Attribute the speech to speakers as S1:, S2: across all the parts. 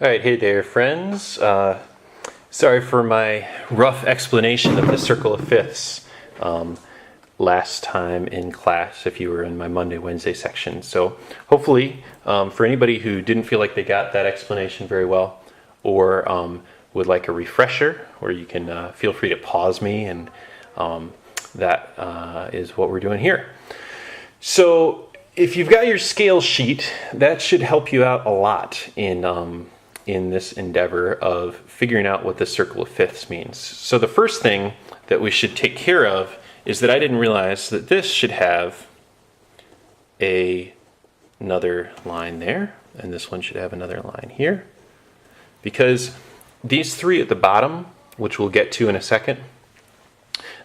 S1: All right, hey there, friends. Sorry for my rough explanation of the circle of fifths last time in class, if you were in my Monday, Wednesday section. So hopefully, for anybody who didn't feel like they got that explanation very well, or would like a refresher, or you can feel free to pause me, and that is what we're doing here. So if you've got your scale sheet, that should help you out a lot in this endeavor of figuring out what the circle of fifths means. So the first thing that we should take care of is that I didn't realize that this should have another line there, and this one should have another line here, because these three at the bottom, which we'll get to in a second,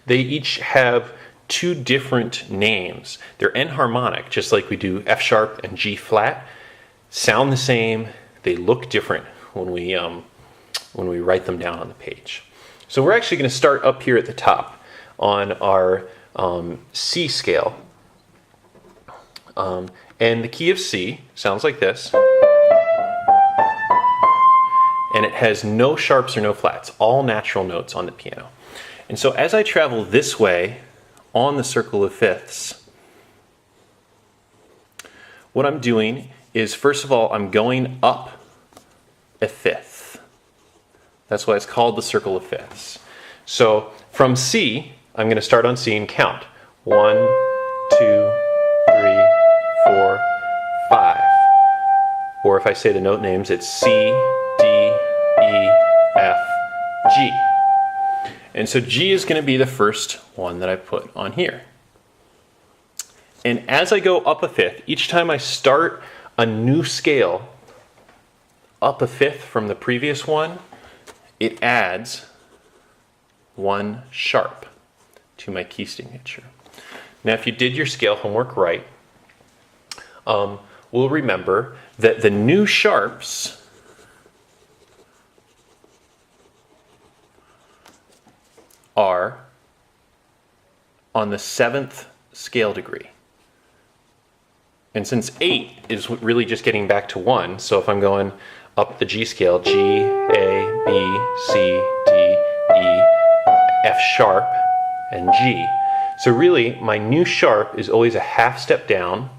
S1: they each have two different names. They're enharmonic, just like we do F sharp and G flat. Sound the same, they look different when we write them down on the page. So we're actually going to start up here at the top on our C scale. And the key of C sounds like this. And it has no sharps or no flats, all natural notes on the piano. And so as I travel this way on the circle of fifths, what I'm doing is, first of all, I'm going up a fifth. That's why it's called the circle of fifths. So from C, I'm going to start on C and count. 1, 2, 3, 4, 5. Or if I say the note names, it's C, D, E, F, G. And so G is going to be the first one that I put on here. And as I go up a fifth, each time I start a new scale up a fifth from the previous one, it adds one sharp to my key signature. Now, if you did your scale homework right, we'll remember that the new sharps are on the 7th scale degree. And since 8 is really just getting back to 1, so if I'm going up the G scale, G, A, B, C, D, E, F sharp, and G. So really, my new sharp is always a half step down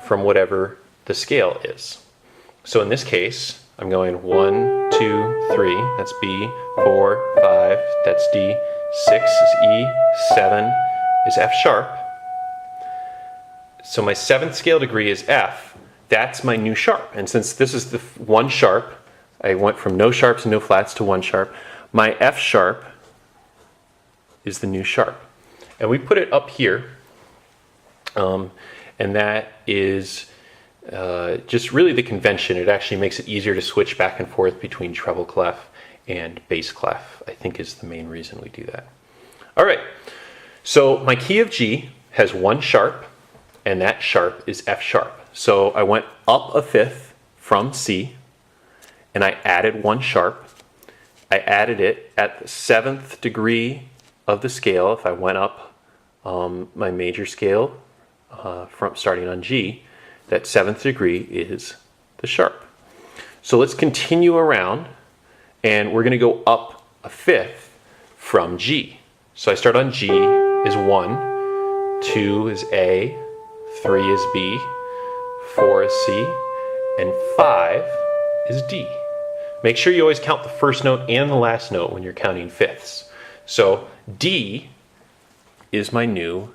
S1: from whatever the scale is. So in this case, I'm going 1, 2, 3, that's B, 4, 5, that's D, 6 is E, 7 is F sharp. So my 7th scale degree is F. That's my new sharp. And since this is the one sharp, I went from no sharps and no flats to one sharp. My F sharp is the new sharp. And we put it up here. And that is just really the convention. It actually makes it easier to switch back and forth between treble clef and bass clef, I think, is the main reason we do that. All right. So my key of G has one sharp, and that sharp is F sharp. So I went up a fifth from C, and I added one sharp. I added it at the 7th degree of the scale. If I went up my major scale from starting on G, that 7th degree is the sharp. So let's continue around, and we're going to go up a fifth from G. So I start on G is 1, 2 is A, 3 is B, 4 is C, and 5 is D. Make sure you always count the first note and the last note when you're counting fifths. So D is my new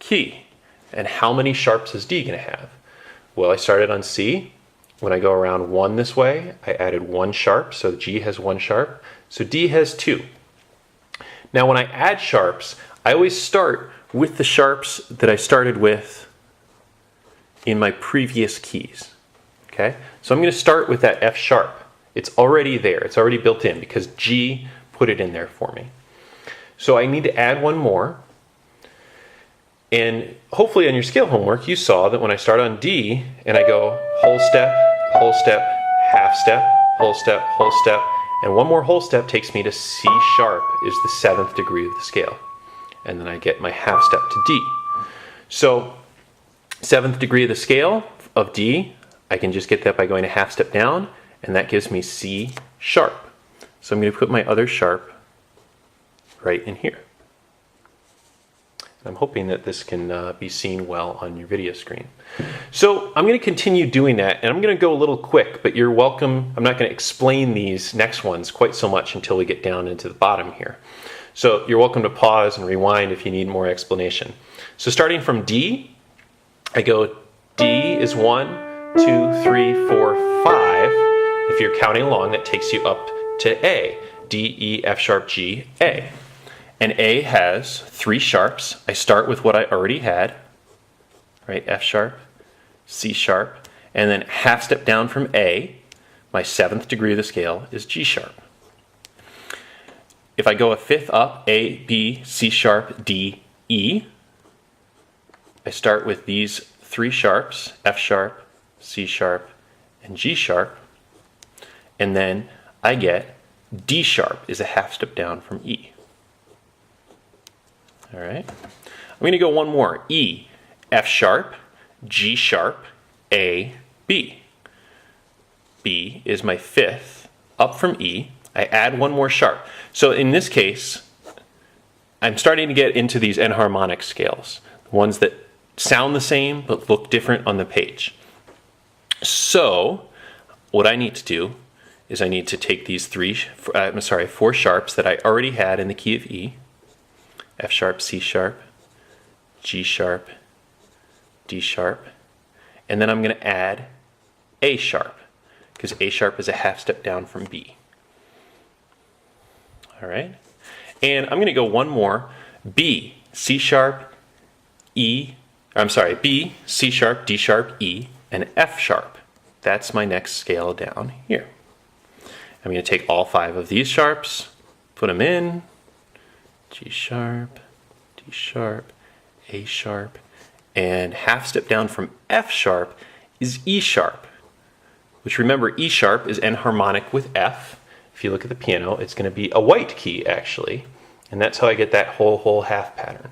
S1: key. And how many sharps is D going to have? Well, I started on C. When I go around 1 this way, I added one sharp, so G has one sharp. So D has 2. Now when I add sharps, I always start with the sharps that I started with in my previous keys. Okay? So I'm going to start with that F sharp. It's already there. It's already built in because G put it in there for me. So I need to add one more. And hopefully on your scale homework, you saw that when I start on D and I go whole step, half step, whole step, and one more whole step takes me to C sharp is the 7th degree of the scale. And then I get my half step to D. So 7th degree of the scale of D, I can just get that by going a half step down, and that gives me C sharp. So I'm going to put my other sharp right in here. I'm hoping that this can be seen well on your video screen. So I'm going to continue doing that, and I'm going to go a little quick, but you're welcome. I'm not going to explain these next ones quite so much until we get down into the bottom here. So you're welcome to pause and rewind if you need more explanation. So starting from D, I go D is 1, 2, 3, 4, 5. If you're counting along, that takes you up to A. D, E, F sharp, G, A. And A has 3 sharps. I start with what I already had, right? F sharp, C sharp, and then half step down from A, my 7th degree of the scale is G sharp. If I go a fifth up, A, B, C sharp, D, E, I start with these 3 sharps, F sharp, C sharp, and G sharp, and then I get D sharp is a half step down from E. All right, I'm going to go one more. E, F sharp, G sharp, A, B. B is my 5th up from E. I add one more sharp. So in this case, I'm starting to get into these enharmonic scales, the ones that sound the same but look different on the page. So what I need to do is I need to take these 4 sharps that I already had in the key of E, F sharp, C sharp, G sharp, D sharp, and then I'm going to add A sharp, because A sharp is a half step down from B. All right, and I'm going to go one more, B, C sharp, B, C sharp, D sharp, E, and F sharp. That's my next scale down here. I'm going to take all 5 of these sharps, put them in, G sharp, D sharp, A sharp, and half step down from F sharp is E sharp, which remember E sharp is enharmonic with F. If you look at the piano, it's going to be a white key actually, and that's how I get that whole half pattern.